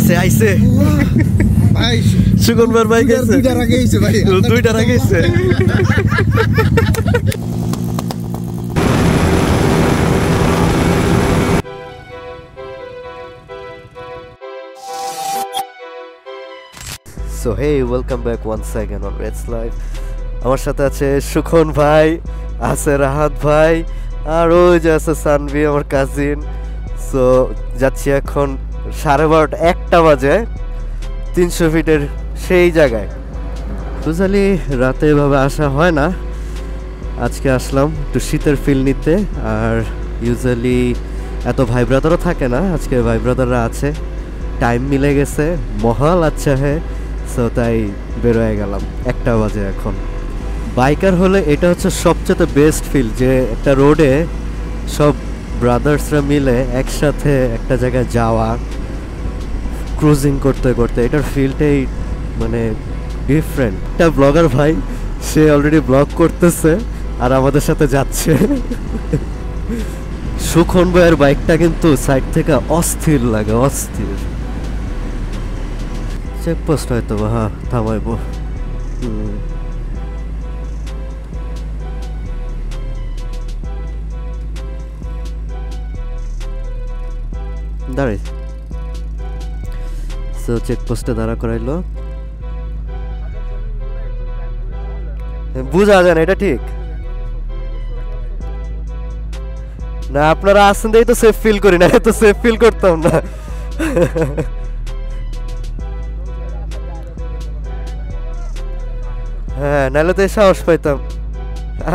আইছে আইছে ভাই সুগন ভাই বাইক আছে দুইটার আগে আইছে ভাই দুইটার আগে আইছে So hey, welcome back once again on Red's Life. আমার সাথে আছে সুখন ভাই, আছে রাহাত ভাই, আর ওই যে আছে সানভি আমার কাজিন। সো যাচ্ছি এখন 12:30 1টা বাজে 300 ফিটের সেই জায়গায়। ইউজুয়ালি রাতে এভাবে আসা হয় না, আজকে আসলাম একটু শীতের ফিল নিতে। আর ইউজুয়ালি এত ভাই ব্রাদারও থাকে না, আজকে ভাই ব্রাদাররা আছে, টাইম মিলে গেছে, মহাল আচ্ছা হ্যাঁ। সো তাই বেরোয় গেলাম, 1টা বাজে এখন। বাইকার হলে এটা হচ্ছে সবচেয়ে বেস্ট ফিল, যে একটা রোডে সব ব্রাদার্সরা মিলে একসাথে একটা জায়গায় যাওয়া, ক্রুজিং করতে করতে, এটার ফিলটাই মানে ডিফারেন্ট। একটা ব্লগার ভাই, সে অলরেডি ব্লগ করতেছে আর আমাদের সাথে যাচ্ছে। সুখন ভাইয়ের বাইকটা কিন্তু সাইড থেকে অস্থির লাগে, অস্থির। চেকপোস্ট হয়তো হ্যাঁ থামাইবো। দাঁড়াই, সো চেকপোস্টে দাঁড়া করাইলো, বুঝা যায় না এটা ঠিক না। আপনারা আসেন দেখি তো সেফ ফিল করি না, তো সেফ ফিল করতাম না। হ্যাঁ, নাহলে তো সাহস পাইতাম।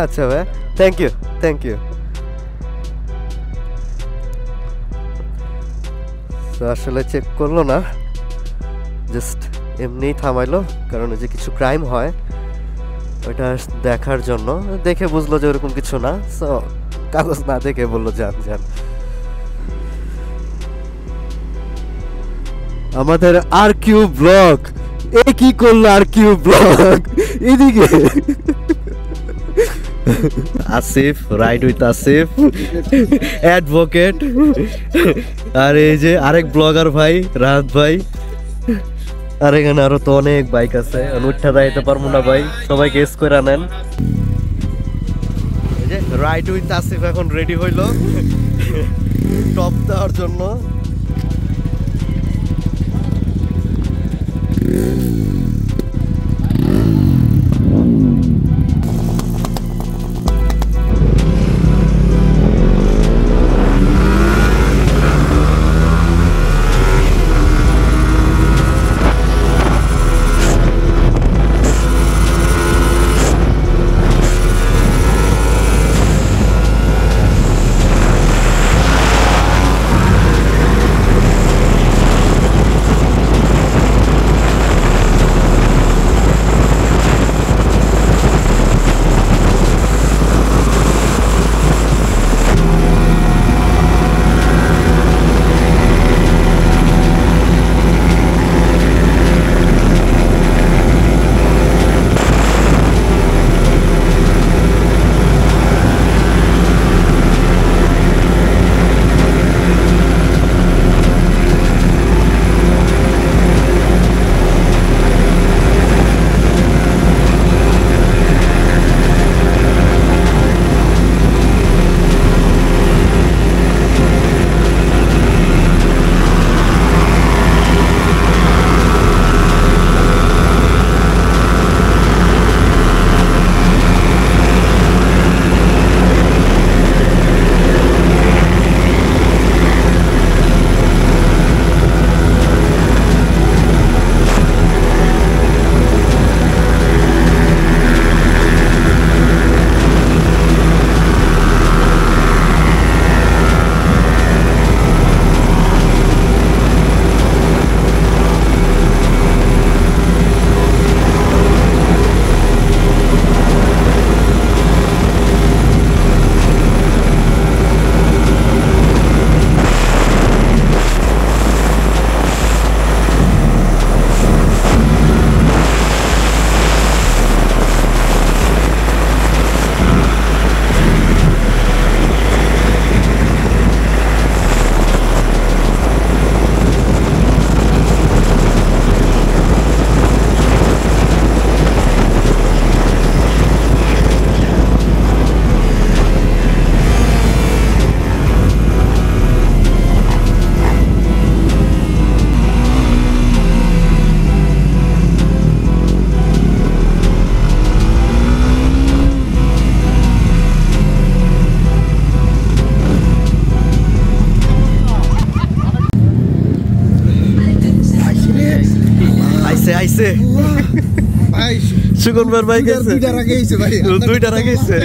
আচ্ছা ভাই, থ্যাংক ইউ থ্যাংক ইউ। আসলে চেক করলো না, জাস্ট এমনিই থামাইলো, কারণ যে কিছু ক্রাইম হয় ওইটা দেখার জন্য। দেখে বুঝলো যে ওরকম কিছু না, সো কাগজ না দেখে বললো যান যান। আমাদের আর কিউ ব্লগ, এ কি করলো আর কিউ ব্লগ, এদিকে Asif, ride with Asif advocate, আর এই যে আরেক ব্লগার ভাই রাহাত ভাই। আর এখানে আরো তো অনেক বাইক আছে, উঠা যাইতে পারবো না ভাই, সবাইকে এস করে আনেন। এই যে রাইড উইথ আসিফ এখন রেডি হইলো টপ দেওয়ার জন্য। খাইছে ভাই সুগন ভাই খাইছে দুইটার আগে হইছে ভাই দুইটার আগে হইছে